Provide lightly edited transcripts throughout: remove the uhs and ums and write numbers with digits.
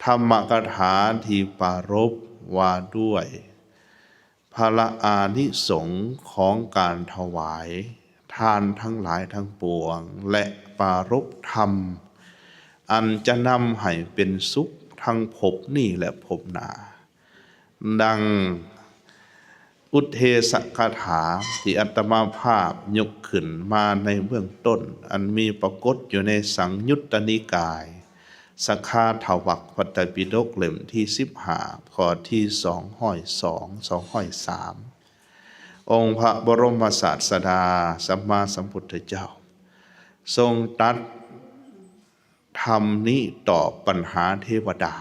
ธรรมกถาที่ปรารภว่าด้วยพระอานิสงส์ของการถวายทานทั้งหลายทั้งปวงและปรารภธรรมอันจะนำให้เป็นสุขทั้งภพนี้และภพหน้าดังอุทเทศกถาที่อาตมาภาพยกขึ้นมาในเบื้องต้นอันมีปรากฏอยู่ในสังยุตตนิกายสคาถวักพระไตรปิฎกเล่มที่15ข้อที่202-203องค์พระบรมศาสดาสัมมาสัมพุทธเจ้าทรงตรัสธรรมนี้ตอบปัญหาเทวดา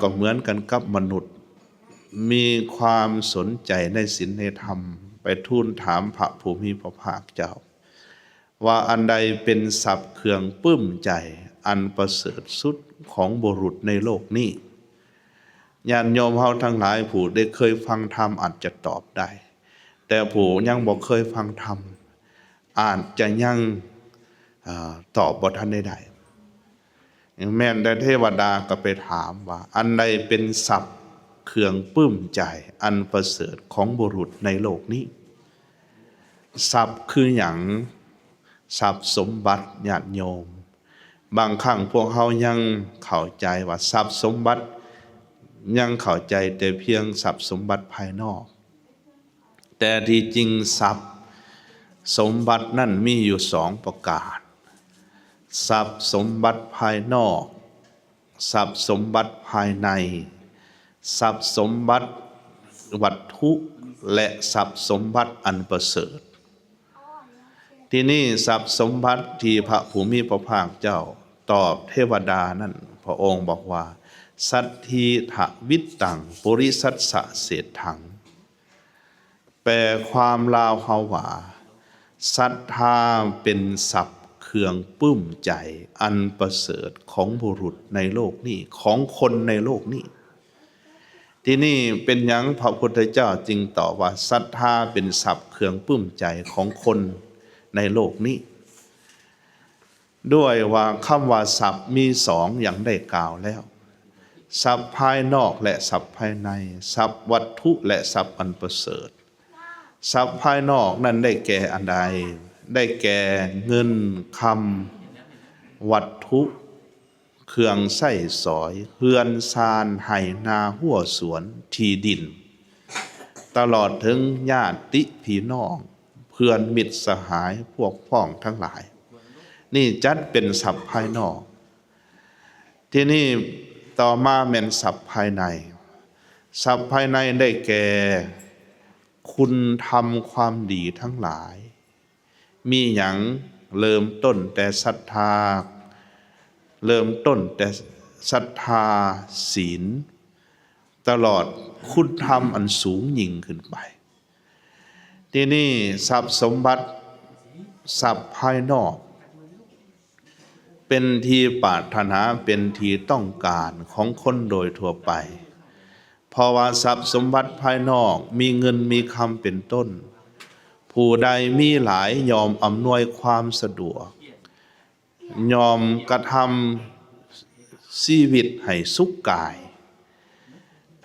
ก็เหมือนกันกับมนุษย์มีความสนใจในศีลในธรรมไปทูลถามพระผู้มีพระภาคเจ้าว่าอันใดเป็นทรัพย์เครื่องปลื้มใจอันประเสริฐสุดของบุรุษในโลกนี้ญาติโยมเฮาทั้งหลายผู้ได้เคยฟังธรรมอาจจะตอบได้แต่ผู้ยังบ่เคยฟังธรรมอาจจะยังตอบบ่ทันได้แม่นแต่เทวดาก็ไปถามว่าอันใดเป็นทรัพย์เครื่องปลื้มใจอันประเสริฐของบุรุษในโลกนี้ทรัพย์คือหยังทรัพย์สมบัติญาติโยมบางครั้งพวกเขายังเข้าใจว่าทรัพย์สมบัติยังเข้าใจแต่เพียงทรัพย์สมบัติภายนอกแต่ที่จริงทรัพย์สมบัตินั่นมีอยู่2ประการทรัพย์สมบัติภายนอกทรัพย์สมบัติภายในทรัพย์สมบัติวัตถุและทรัพย์สมบัติอันประเสริฐที่นี่ทรัพย์สมบัติที่พระผู้มีพระภาคเจ้าตอบเทวดานั่นพระองค์บอกว่าสัทธีทวิตตังปุริสัสสะเศรษฐังแปลความลาวเฮาว่าศรัทธาเป็นทรัพย์เครื่องปลื้มใจอันประเสริฐของบุรุษในโลกนี้ของคนในโลกนี้ที่นี่เป็นหยังพระพุทธเจ้าจึงตอบว่าศรัทธาเป็นทรัพย์เครื่องปลื้มใจของคนในโลกนี้ด้วยว่าคำว่าทรัพย์มี2อย่างได้กล่าวแล้วทรัพย์ภายนอกและทรัพย์ภายในทรัพย์วัตถุและทรัพย์อันประเสริฐทรัพย์ภายนอกนั้นได้แก่อันใดได้แก่เงินคำวัตถุเครื่องใช้สอยเฮือนซานไห่นาหัวสวนที่ดินตลอดถึงญาติพี่น้องเพื่อนมิตรสหายพวกพ้องทั้งหลายนี่จัดเป็นทรัพย์ภายนอกที่นี่ต่อมาเป็นทรัพย์ภายในทรัพย์ภายในได้แก่คุณทำความดีทั้งหลายมีหยังเริ่มต้นแต่ศรัทธาเริ่มต้นแต่ศรัทธาศีลตลอดคุณธรรมอันสูงยิ่งขึ้นไปที่นี่ทรัพย์สมบัติทรัพย์ภายนอกเป็นที่ปรารถนาเป็นที่ต้องการของคนโดยทั่วไปเพราะว่าทรัพย์สมบัติภายนอกมีเงินมีคำเป็นต้นผู้ใดมีหลายยอมอำนวยความสะดวกยอมกระทำชีวิตให้สุขกาย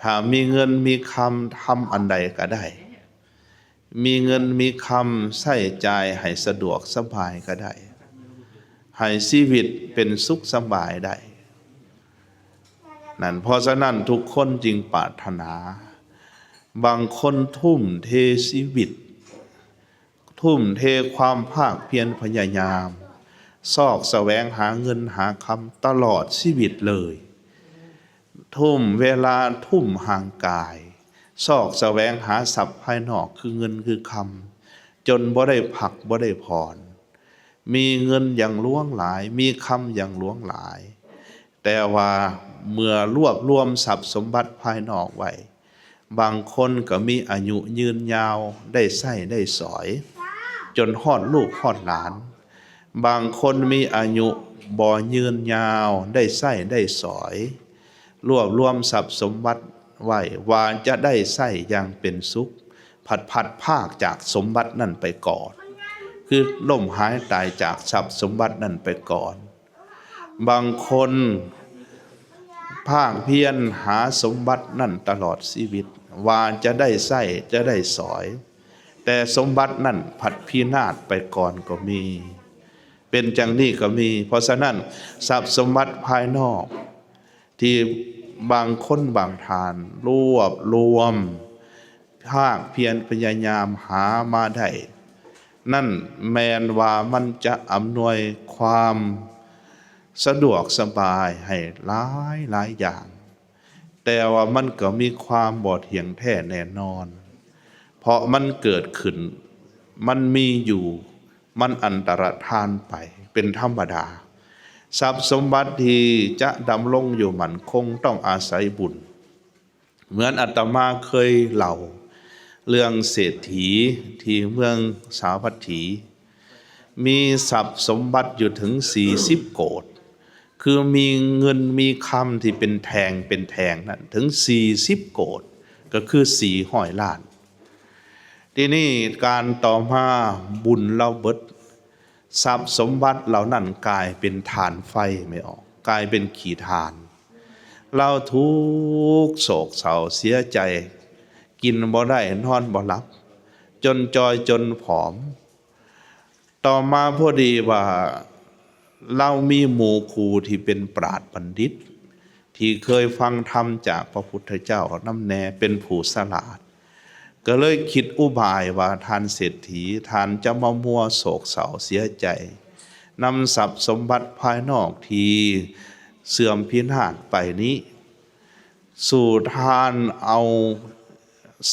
ถ้ามีเงินมีคำทำอันใดก็ได้มีเงินมีคำใช้จ่ายให้สะดวกสบายก็ได้ให้ชีวิตเป็นสุขสบายได้นั่นเพราะฉะนั้นทุกคนจึงปรารถนาบางคนทุ่มเทชีวิตทุ่มเทความภาคเพียรพยายามซอกแสวงหาเงินหาคำตลอดชีวิตเลยทุ่มเวลาทุ่มห่างกายซอกแสวงหาทรัพย์ภายนอกคือเงินคือคำจนบ่ได้พักบ่ได้ผ่อนมีเงินอย่างล้วงหลายมีคำอย่างล้วงหลายแต่ว่าเมื่อรวบรวมทรัพย์สมบัติภายนอกไว้บางคนก็มีอายุยืนยาวได้ใช้ได้สอยจนฮอดลูกฮอดหลานบางคนมีอายุบ่ยืนยาวได้ใช้ได้สอยรวบรวมทรัพย์สมบัติไว้ว่าจะได้ใช้อย่างเป็นสุขผัดภาคจากสมบัตินั่นไปก่อนคือล่มหายตายจากทรัพย์สมบัตินั่นไปก่อน บางคนภาคเพียรหาสมบัตินั่นตลอดชีวิตว่าจะได้ไส้จะได้สอย แต่สมบัตินั่นผัดพินาศไปก่อนก็มีเป็นจังนี้ก็มีเพราะฉะนั้นทรัพย์สมบัติภายนอกที่บางคนบางทานรวบรวมภาคเพียรพยายามหามาได้นั่นแมนว่ามันจะอำนวยความสะดวกสบายให้หลายอย่างแต่ว่ามันก็มีความบ่เที่ยงแท้แน่นอนเพราะมันเกิดขึ้นมันมีอยู่มันอันตรธานไปเป็นธรรมดาทรัพย์สมบัติที่จะดำรงอยู่มั่นคงต้องอาศัยบุญเหมือนอาตมาเคยเล่าเรื่องเศรษฐีที่เมืองสาวัตถีมีทรัพย์สมบัติอยู่ถึง40 โกฏคือมีเงินมีคำที่เป็นแทงนั้นถึง40 โกฏก็คือ400 ล้านที่นี่การต่อมาบุญเราเบิดทรัพย์สมบัติเหล่านั้นกลายเป็นฐานไฟไม่ออกกลายเป็นขีฐานเราทุกโศกเศร้าเสียใจกินบ่ได้นอนบ่หลับจนจอยจนผอมต่อมาพอดีว่าเรามีหมู่ครูที่เป็นปราชญ์บัณฑิตที่เคยฟังธรรมจากพระพุทธเจ้านำแน่เป็นผู้ฉลาดก็เลยคิดอุบายว่าทานเศรษฐีทานจะมามัวโศกเศร้าเสียใจนำทรัพย์สมบัติภายนอกที่เสื่อมพินาศไปนี้สู่ทานเอา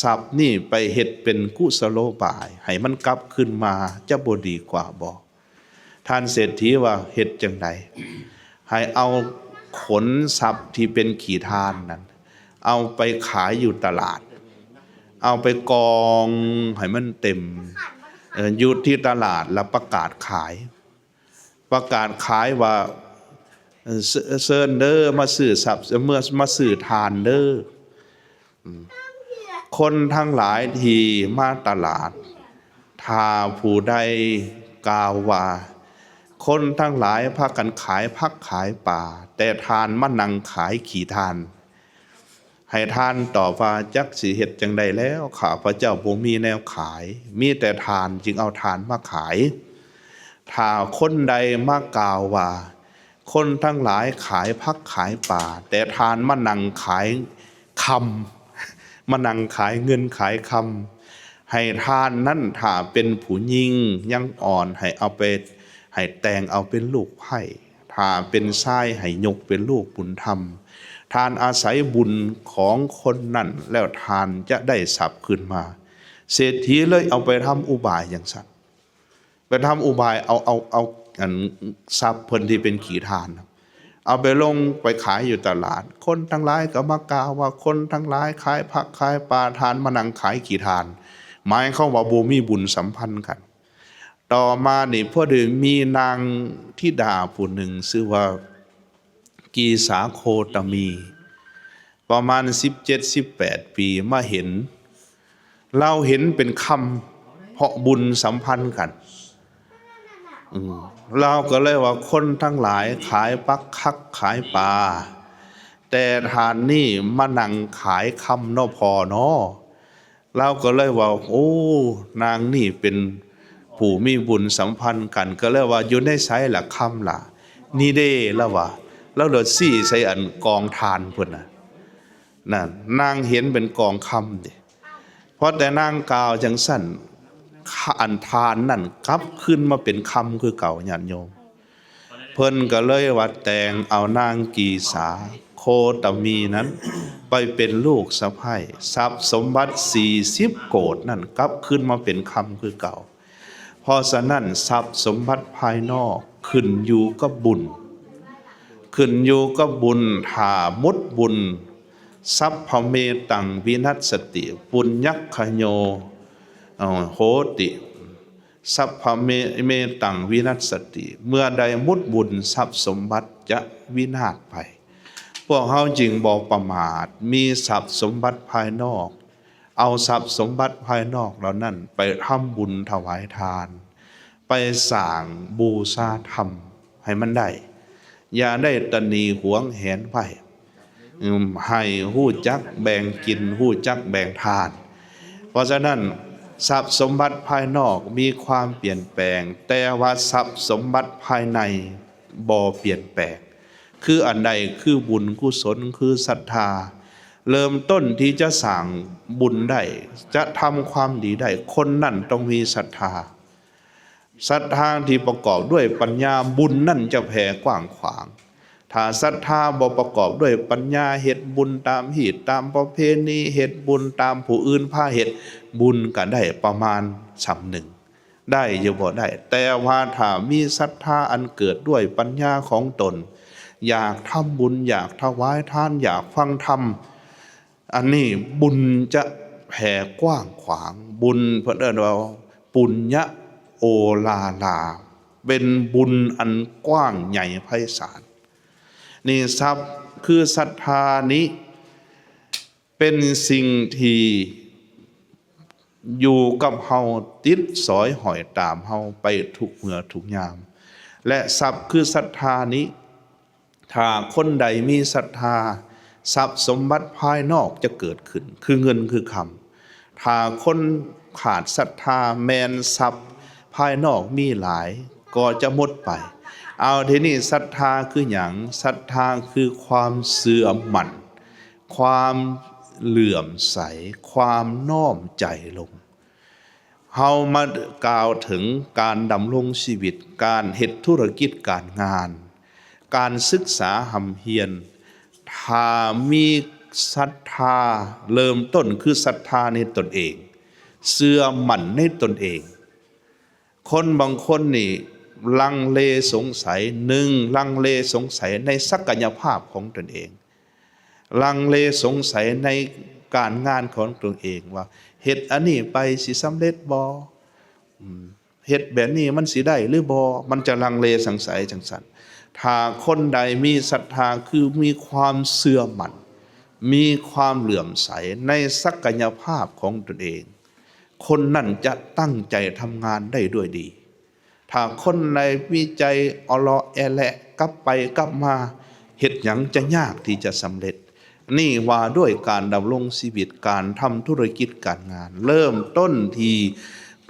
ทรัพย์นี่ไปเฮ็ดเป็นกุศโลบายให้มันกลับขึ้นมาจะบ่ดีกว่าบ่ท่านเศรษฐีว่าเฮ็ดจังไดให้เอาขนทรัพย์ที่เป็นขีทานนั้นเอาไปขายอยู่ตลาดเอาไปกองให้มันเต็มอยู่ที่ตลาดแล้วประกาศขายว่าเซินเด้อมาซื้อทรัพย์เมื่อมาซื้อทานเด้อคนทั้งหลายที่มาตลาดถ้าผู้ใดกล่าวว่าคนทั้งหลายพากันขายพักขายป่าแต่ทานมานั่งขายขี่ทานให้ทานต่อว่าจักสิเฮ็ดจังใดแล้วข้าพระเจ้าบ่มีแนวขายมีแต่ทานจึงเอาทานมาขายถ้าคนใดมากล่าวว่าคนทั้งหลายขายพักขายป่าแต่ทานมานั่งขายคำมานั่งขายเงินขายคำให้ทานนั้นถ้าเป็นผู้หญิงยังอ่อนให้เอาไปให้แต่งเอาเป็นลูกไผ่ถ้าเป็นชายให้ยกเป็นลูกบุญธรรมทานอาศัยบุญของคนนั้นแล้วทานจะได้ทรัพย์ขึ้นมาเศรษฐีเลยเอาไปทำอุบายอย่างสัตว์ไปทำอุบายเอาทรัพย์เพิ่นที่เป็นขีทานเอาไปลงไปขายอยู่ตลาดคนทั้งหลายก็มากล่าวว่าคนทั้งหลายขายผักขายปลาทานมานั่งขายขีทานหมายเขาว่าบ่มีบุญสัมพันธ์กันต่อมานี่พอดีมีนางธิดาผู้หนึ่งชื่อว่ากีสาโคตมีประมาณ17-18 ปีมาเห็นเราเห็นเป็นคำเพราะบุญสัมพันธ์กันเราก็เลยว่าคนทั้งหลายขายปักคักขายปลาแต่ทานนี่มานั่งขายคำนอพอเนาะเราก็เลยว่าโอ้นางนี่เป็นผู้มีบุญสัมพันธ์กันก็เลยว่าอยู่ในไสล่ะคำล่ะนี่เด้แล้วว่าแล้วเดือดซี่ใส่อันกองทานพุ่นน่ะนั่นนางเห็นเป็นกองคำดิเพราะแต่นางกล่าวจังสั่นอันทานนั่นกลับขึ้นมาเป็นคำคือเก่าญาติโยมเพิ่นก็เลยว่าแต่งเอานางกีสาโคตมีนั้นไปเป็นลูกสะใภ้ทรัพย์สมบัติ40 โกฏนั่นกลับขึ้นมาเป็นคำคือเก่าเพราะฉะนั้นทรัพย์สมบัติภายนอกขึ้นอยู่กับบุญขึ้นอยู่กับบุญถ้ามุดบุญสัพพเมตังวินัสสติปุญญัคขโยโหติสัพพเมตังวินัสสติเมื่อใดมุดบุญทรัพย์สมบัติจะวินาศไปพวกเขาจึงบ่ประมาทมีทรัพย์สมบัติภายนอกเอาทรัพย์สมบัติภายนอกเหล่านั้นไปทำบุญถวายทานไปสร้างบูชาธรรมให้มันได้ อย่าได้ตนีหวงแหนไว้ให้ฮู้จักแบ่งกินฮู้จักแบ่งทานเพราะฉะนั้นทรัพย์สมบัติภายนอกมีความเปลี่ยนแปลงแต่ว่าทรัพย์สมบัติภายในบ่เปลี่ยนแปลงคืออันใดคือบุญกุศลคือศรัทธาเริ่มต้นที่จะสร้างบุญได้จะทำความดีได้คนนั่นต้องมีศรัทธาศรัทธาที่ประกอบด้วยปัญญาบุญนั่นจะแผ่กว้างขวางถ้าศรัทธาบ่ประกอบด้วยปัญญาเฮ็ดบุญตามหีตตามประเพณีเฮ็ดบุญตามผู้อื่นพาเฮ็ดบุญก็ได้ประมาณสำหนึ่งได้อยู่บ่ได้แต่ว่าถ้ามีศรัทธาอันเกิดด้วยปัญญาของตนอยากทำบุญอยากถวายทานอยากฟังธรรมอันนี้บุญจะแผ่กว้างขวางบุญเพิ่นเอิ้นว่าปุญญะโอลาลาเป็นบุญอันกว้างใหญ่ไพศาลนี่ทรัพย์คือศรัทธานี้เป็นสิ่งที่อยู่กับเฮาติดสอยหอยตามเฮาไปทุกเมื่อทุกยามและทรัพย์คือศรัทธานี้ถ้าคนใดมีศรัทธาทรัพย์สมบัติภายนอกจะเกิดขึ้นคือเงินคือคำถ้าคนขาดศรัทธาแมนทรัพย์ภายนอกมีหลายก็จะหมดไปเอาทีนี้ศรัทธาคือหยังศรัทธาคือความเสื่อมหมั่นความเหลื่อมใสความน้อมใจลงเฮามากล่าวถึงการดำรงชีวิตการเฮ็ดธุรกิจการงานการศึกษาหำเฮียนถ้ามีศรัทธาเริ่มต้นคือศรัทธาในตนเองเสื่อมหมั่นในตนเองคนบางคนนี่ลังเลสงสัยลังเลสงสัยในศักยภาพของตนเองลังเลสงสัยในการงานของตนเองว่าเฮ็ดอันนี้ไปสิสำเร็จบ่เฮ็ดแบบนี้มันสิได้หรือบ่มันจะลังเลสงสัยจังซั่นถ้าคนใดมีศรัทธาคือมีความเชื่อมั่นมีความเหลื่อมใสในศักยภาพของตนเองคนนั่นจะตั้งใจทำงานได้ด้วยดีถ้าคนในวิจัยอลอแอแลกลับไปกลับมาเฮ็ดหยังจะยากที่จะสำเร็จนี่ว่าด้วยการดำรงชีวิตการทำธุรกิจการงานเริ่มต้นที่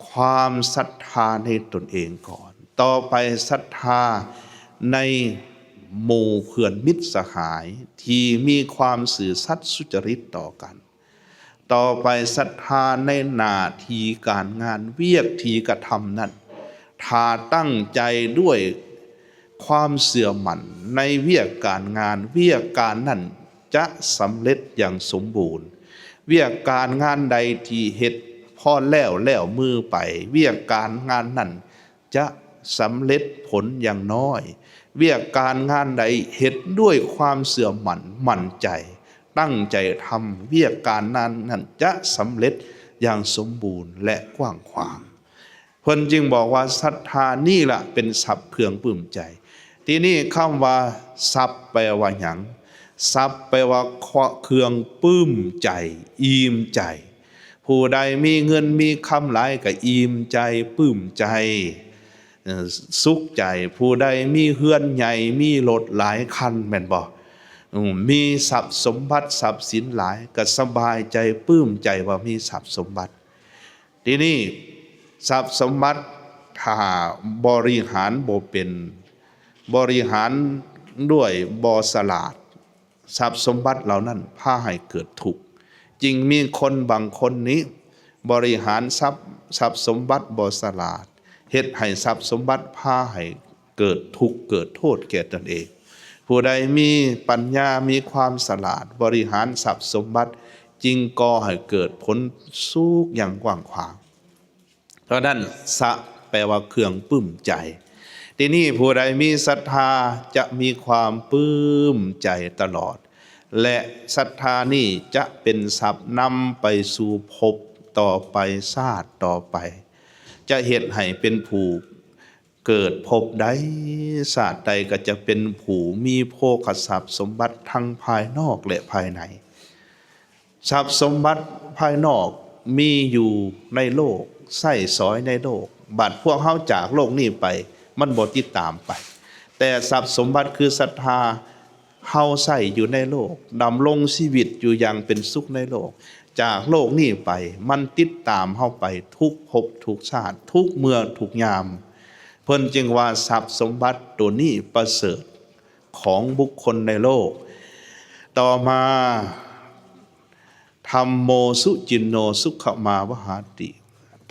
ความศรัทธาในตนเองก่อนต่อไปศรัทธาในหมู่เพื่อนมิตรสหายที่มีความสื่อสัตย์สุจริตต่อกันต่อไปศรัทธาในหน้าที่การงานเวียกที่กระทำนั้นถ้าตั้งใจด้วยความเสื่อมั่นในเวียกการงานเวียกการนั้นจะสำเร็จอย่างสมบูรณ์เวียกการงานใดที่เฮ็ดพอแล้วมือไปเวียกการงานนั้นจะสำเร็จผลอย่างน้อยเวียกการงานใดเฮ็ดด้วยความเสื่อมั่นใจตั้งใจทำเวียกการนั้นจะสำเร็จอย่างสมบูรณ์และกว้างขวางเพิ่นจึงบอกว่าศรัทธานี่ล่ะเป็นทรัพย์เครื่องปลื้มใจทีนี้คำว่าทรัพย์แปลว่าหยังทรัพย์แปลว่าเครื่องปลื้มใจอิ่มใจผู้ใดมีเงินมีคำหลายก็อิ่มใจปลื้มใจสุขใจผู้ใดมีเฮือนใหญ่มีรถหลายคันแม่นบ่มีทรัพย์สมบัติทรัพย์สินหลายก็สบายใจปลื้มใจว่ามีทรัพย์สมบัติทีนี้ทรัพย์สมบัติถ้าบริหารบ่เป็นบริหารด้วยบ่ฉลาดทรัพย์สมบัติเหล่านั้นพาให้เกิดทุกข์จริงมีคนบางคนนี้บริหารทรัพย์สมบัติบ่ฉลาดเฮ็ดให้ทรัพย์สมบัติพาให้เกิดทุกข์เกิดโทษแก่ตนเองผู้ใดมีปัญญามีความฉลาดบริหารทรัพย์สมบัติจึงก่อให้เกิดผลสุขอย่างกว้างขวางเพราะนั้นสะแปลว่าเครื่องปลื้มใจทีนี้ผู้ใดมีศรัทธาจะมีความปลื้มใจตลอดและศรัทธานี่จะเป็นทรัพย์นำไปสู่ภพต่อไปชาติต่อไปจะเฮ็ดให้เป็นผู้เกิดภพใดชาติใดก็จะเป็นผู้มีโภคทรัพย์สมบัติทั้งภายนอกและภายในทรัพย์สมบัติภายนอกมีอยู่ในโลกใช้สอยในโลกบัดพวกเฮาจากโลกนี้ไปมันบ่ติดตามไป แต่ทรัพย์สมบัติคือศรัทธาเฮาใส่อยู่ในโลกดำรงชีวิตอยู่อย่างเป็นสุขในโลกจากโลกนี้ไปมันติดตามเฮาไปทุกภพทุกชาติทุกเมื่อทุกยามเพิ่นจึงว่าทรัพย์สมบัติตัวนี้ประเสริฐของบุคคลในโลกต่อมาธัมโมสุจินโนสุขมาวหาติ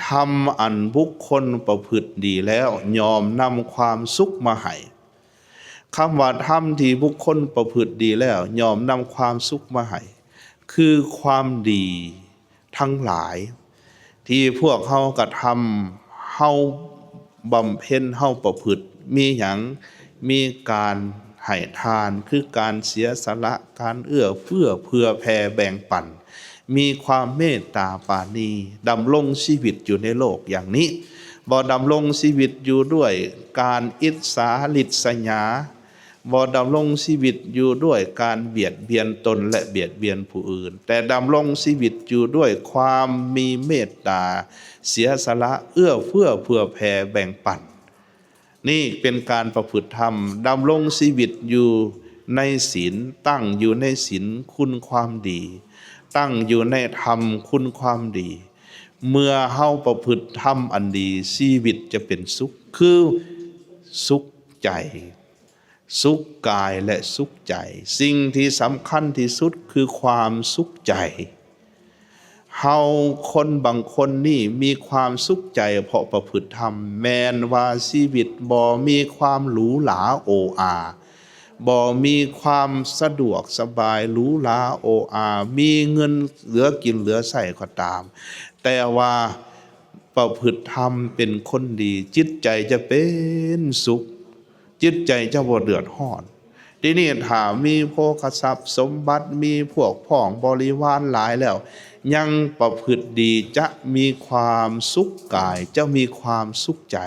ธรรมอันบุคคลประพฤติดีแล้วยอมนำความสุขมาให้คำว่าธรรมที่บุคคลประพฤติดีแล้วยอมนำความสุขมาให้คือความดีทั้งหลายที่พวกเฮากระทำเฮาบำเพ็ญเฮาประพฤติมีหยังมีการให้ทานคือการเสียสละการเอื้อเฟื้อเผื่อแผ่แบ่งปันมีความเมตตาปราณีดำรงชีวิตอยู่ในโลกอย่างนี้บ่ดำรงชีวิตอยู่ด้วยการอิจฉาริษยาบ่ดำรงชีวิตอยู่ด้วยการเบียดเบียนตนและเบียดเบียนผู้อื่นแต่ดำรงชีวิตอยู่ด้วยความมีเมตตาเสียสละเอื้อเฟื้อเผื่อแผ่แบ่งปันนี่เป็นการประพฤติธรรมดำรงชีวิตอยู่ในศีลตั้งอยู่ในศีลคุณความดีตั้งอยู่ในธรรมคุณความดีเมื่อเฮาประพฤติธรรมอันดีชีวิตจะเป็นสุขคือสุขใจสุขกายและสุขใจสิ่งที่สำคัญที่สุดคือความสุขใจเฮาคนบางคนนี่มีความสุขใจเพราะประพฤติธรรมแม้นว่าชีวิตบ่มีความหรูหราโออาบ่มีความสะดวกสบายหรูหราโออามีเงินเหลือกินเหลือใช้ก็ตามแต่ว่าประพฤติธรรมเป็นคนดีจิตใจจะเป็นสุขจิตใจจะบ่เดือดร้อนทีนี้ถ้ามีโภคทรัพย์สมบัติมีพวกพ้องบริวารหลายแล้วยังประพฤติดีจะมีความสุขกายจะมีความสุขใจ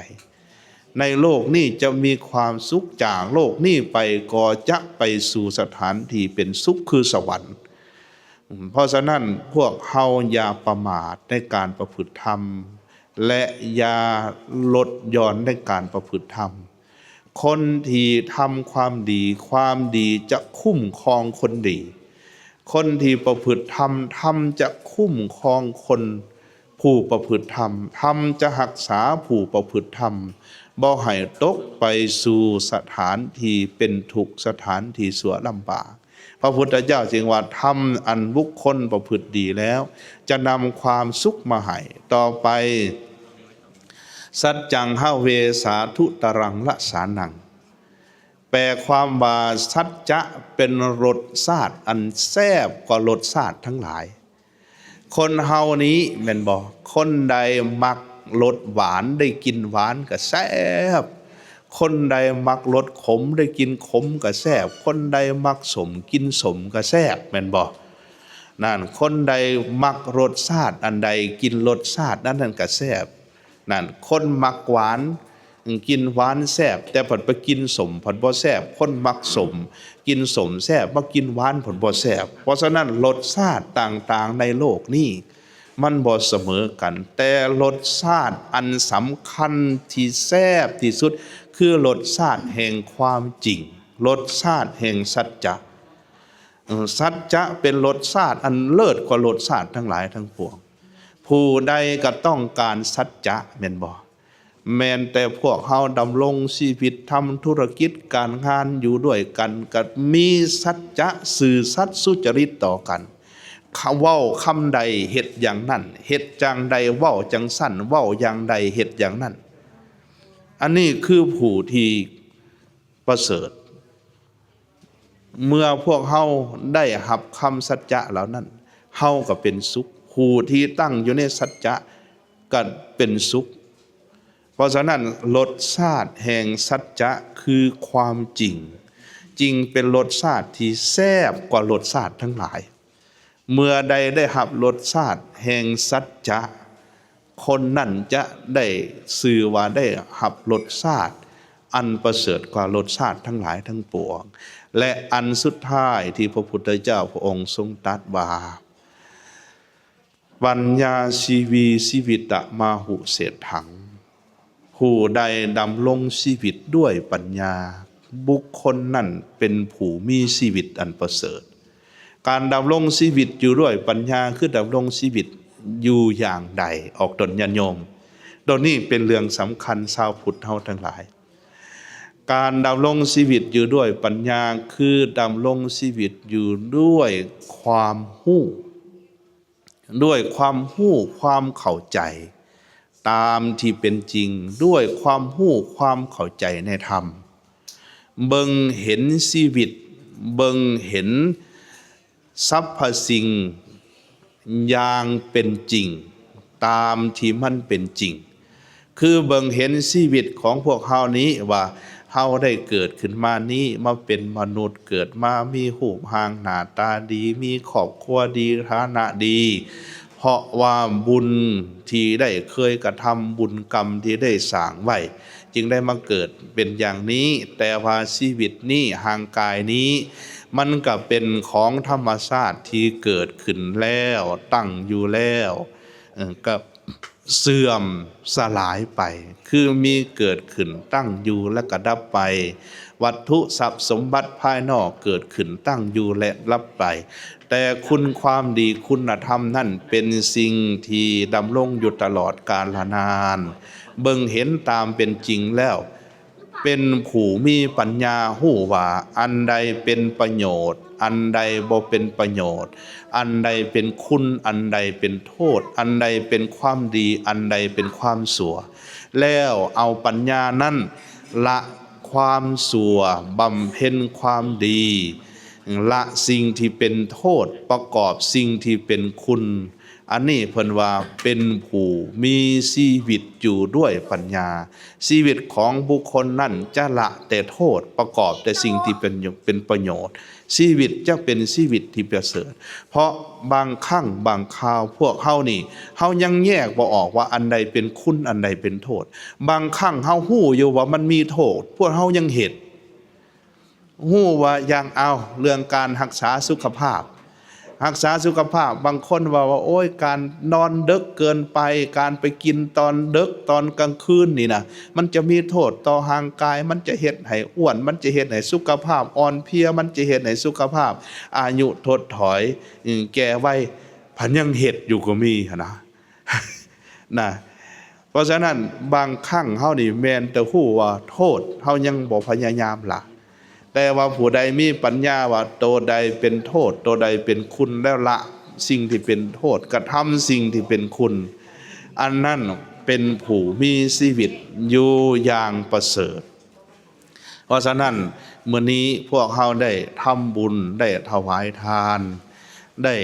ในโลกนี้จะมีความสุขจากโลกนี้ไปก็จะไปสู่สถานที่เป็นสุขคือสวรรค์เพราะฉะนั้นพวกเฮาอย่าประมาทในการประพฤติธรรมและอย่าลดหย่อนในการประพฤติธรรมคนที่ทำความดีความดีจะคุ้มครองคนดีคนที่ประพฤติธรรมธรรมจะคุ้มครองคนผู้ประพฤติธรรมธรรมจะรักษาผู้ประพฤติธรรมบ่ให้ตกไปสู่สถานที่เป็นทุกข์สถานที่ชั่วลำบากพระพุทธเจ้าจึงว่าธรรมอันบุคคลประพฤติดีแล้วจะนำความสุขมาให้ต่อไปสัจจังหาเวสาธุตรังละสานังแปลความว่าสัจจะเป็นรสชาติอันแซ่บกว่ารสชาติทั้งหลายคนเฮานี้แม่นบ่คนใดมักรสหวานได้กินหวานก็แซ่บคนใดมักรสขมได้กินขมก็แซ่บคนใดมักสมกินสมก็แซ่บแม่นบ่นั่นคนใดมักรสชาติอันใดกินรสชาตินั้นก็แซ่บนั่นคนมักหวานกินหวานแซ่บแต่ผลไปกินสมผลบ่แซ่บคนมักสมกินสมแซ่บบ่กินหวานผลบ่แซ่บเพราะฉะนั้นรสชาติต่างๆในโลกนี้มันบ่เสมอกันแต่รสชาติอันสำคัญที่แซ่บที่สุดคือรสชาติแห่งความจริงรสชาติแห่งสัจจะสัจจะเป็นรสชาติอันเลิศกว่ารสชาติทั้งหลายทั้งปวงผู้ใดก็ต้องการสัจจะแม่นบ่แม้นแต่พวกเฮาดำรงชีวิตทำธุรกิจการงานอยู่ด้วยกันก็มีสัจจะสื่อสัตย์สุจริตต่อกันเว้าคำใดเฮ็ดอย่างนั้นเฮ็ดจังใดเว้าจังสั้นเว้าอย่างใดเฮ็ดอย่างนั้นอันนี้คือผู้ที่ประเสริฐเมื่อพวกเฮาได้รับคำสัจจะเหล่านั้นเฮาก็เป็นสุขผู้ที่ตั้งอยู่ในสัจจะก็เป็นสุขเพราะฉะนั้นรสชาติแห่งสัจจะคือความจริงจริงเป็นรสชาติที่แซ่บกว่ารสชาติทั้งหลายเมื่อใดได้รับรสชาติแห่งสัจจะคนนั้นจะได้สื่อว่าได้รับรสชาติอันประเสริฐกว่ารสชาติทั้งหลายทั้งปวงและอันสุดท้ายที่พระพุทธเจ้าพระองค์ทรงตรัสว่าปัญญาชีวีชีวิตะมาหุเศรษถังผู้ใดดำรงชีวิตด้วยปัญญา บุคคลนั่นเป็นผู้มีชีวิตอันประเสริฐการดำรงชีวิตอยู่ด้วยปัญญาคือดำรงชีวิตอยู่อย่างใดออกตนญาณโยมตรงนี้เป็นเรื่องสำคัญชาวพุทธเฮาทั้งหลายการดำรงชีวิตอยู่ด้วยปัญญาคือดำรงชีวิตอยู่ด้วยความรู้ความเข้าใจตามที่เป็นจริงด้วยความรู้ความเข้าใจในธรรมเบิ่งเห็นชีวิตเบิ่งเห็นสรรพสิ่งอย่างเป็นจริงตามที่มันเป็นจริงคือเบิ่งเห็นชีวิตของพวกเฮานี้ว่าเฮาได้เกิดขึ้นมานี้มาเป็นมนุษย์เกิดมามีรูปร่างหน้าตาดีมีครอบครัวดีฐานะดีเพราะว่าบุญที่ได้เคยกระทำบุญกรรมที่ได้สร้างไว้จึงได้มาเกิดเป็นอย่างนี้แต่ว่าชีวิตนี้ห่างกายนี้มันก็เป็นของธรรมชาติที่เกิดขึ้นแล้วตั้งอยู่แล้วก็เสื่อมสลายไปคือมีเกิดขึ้นตั้งอยู่และก็ดับไปวัตถุทรัพย์สมบัติภายนอกเกิดขึ้นตั้งอยู่และดับไปแต่คุณความดีคุณธรรมนั่นเป็นสิ่งที่ดำรงอยู่ตลอดกาลนานเบิ่งเห็นตามเป็นจริงแล้วเป็นผู้มีปัญญาฮู้ว่าอันใดเป็นประโยชน์อันใดบ่เป็นประโยชน์อันใดเป็นคุณอันใดเป็นโทษอันใดเป็นความดีอันใดเป็นความชั่วแล้วเอาปัญญานั้นละความชั่วบำเพ็ญความดีละสิ่งที่เป็นโทษประกอบสิ่งที่เป็นคุณอันนี้เพิ่นว่าเป็นผู้มีชีวิตอยู่ด้วยปัญญาชีวิตของบุคคลนั้นจะละแต่โทษประกอบแต่สิ่งที่เป็นประโยชน์ชีวิตจะเป็นชีวิตที่ประเสริฐเพราะบางครั้งบางคราวพวกเฮานี่เฮายังแยกบ่ออกว่าอันใดเป็นคุณอันใดเป็นโทษบางครั้งเฮาฮู้อยู่ว่ามันมีโทษพวกเฮายังเฮ็ดฮู้ว่าอย่างเอาเรื่องการรักษาสุขภาพบางคนว่าโอ้ยการนอนดึกเกินไปการไปกินตอนดึกตอนกลางคืนนี่นะมันจะมีโทษต่อร่างกายมันจะเฮ็ดให้อ้วนมันจะเฮ็ดให้สุขภาพอ่อนเพลียมันจะเฮ็ดให้สุขภาพอายุถดถอยแก่ไวพันยังเฮ็ดอยู่ก็มีนะนะเพราะฉะนั้นบางครั้งเฮานี่แม่นแต่ฮู้ว่าโทษเฮายังบ่พยายามละแต่ว่าผู้ใดมีปัญญาว่าตัวใดเป็นโทษตัวใดเป็นคุณแล้วละสิ่งที่เป็นโทษกระทำสิ่งที่เป็นคุณอันนั้นเป็นผู้มีชีวิตอยู่อย่างประเสริฐเพราะฉะนั้นมื้อนี้พวกเราได้ทำบุญได้ถวายทานได้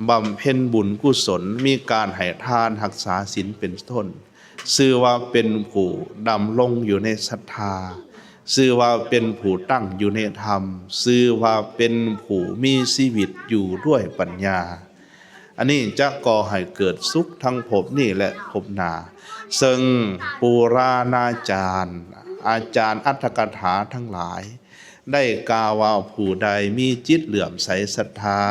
บำเพ็ญบุญกุศลมีการให้ทานรักษาศีลเป็นต้นชื่อว่าเป็นผู้ดำรงอยู่ในศรัทธาชื่อว่าเป็นผู้ตั้งอยู่ในธรรมชื่อว่าเป็นผู้มีชีวิตอยู่ด้วยปัญญาอันนี้จะก่อให้เกิดสุขทั้งภพนี้และภพหน้าซึ่งปุราณาจารย์อาจารย์อัตถกถาทั้งหลายได้กล่าวว่าผู้ใดมีจิตเหลื่อมใสศรัทธา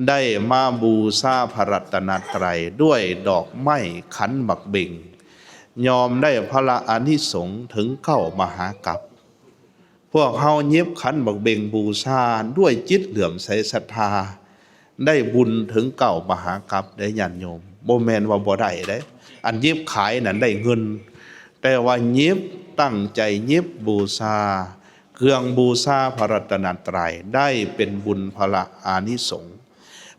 ได้มาบูชาพระรัตนตรัยด้วยดอกไม้ขันบักเบ่งยอมได้พระอานิสงส์ถึง9 มหากัปพวกเฮาเย็บขันบักเบ่งบูชาด้วยจิตเหลื่อมใสศรัทธาได้บุญถึง9 มหากัปได้ญาติโยมบ่แม่นว่าบ่ได้เด้อันเย็บขายนั้นได้เงินแต่ว่าเย็บตั้งใจเย็บบูชาเครื่องบูชาพระรัตนตรัยได้เป็นบุญพระอานิสงส์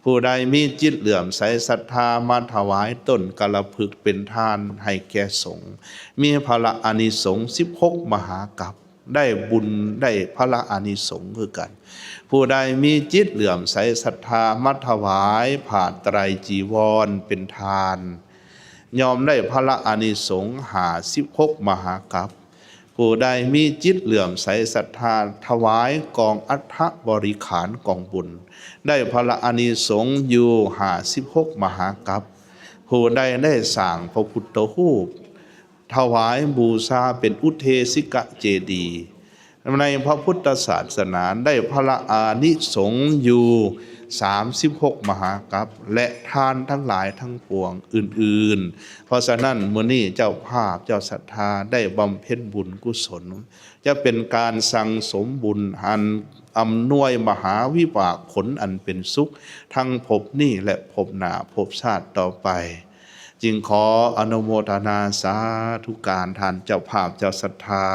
ผู้ใดมีจิตเหลื่อมใสศรัทธามาถวายต้นกาลพฤกษ์เป็นทานให้แก่สงฆ์มีพระอานิสงส์16 มหากัปได้บุญได้พระอานิสงส์คือกันผู้ใดมีจิตเหลื่อมใสศรัทธามาถวายผ้าไตรจีวรเป็นทานยอมได้พระอานิสงส์16 มหากัปผู้ใดมีจิตเหลื่อมใสศรัทธาถวายกองอัฐบริขารกองบุญได้พระอานิสงส์อยู่56 มหากัปผู้ใดได้สร้างพระพุทธรูปถวายบูชาเป็นอุเทสิกเจดีย์ในพระพุทธศาสนาได้พระอานิสงส์อยู่ 36 มหากัปและทานทั้งหลายทั้งปวงอื่นๆเพราะฉะนั้นมื้อนี้เจ้าภาพเจ้าศรัทธาได้บำเพ็ญบุญกุศลจะเป็นการสั่งสมบุญอันอำนวยมหาวิบากผลอันเป็นสุขทั้งภพนี้และภพหน้าภพชาติต่อไปจึงขออนุโมทนาสาธุการท่านเจ้าภาพเจ้าศรัทธา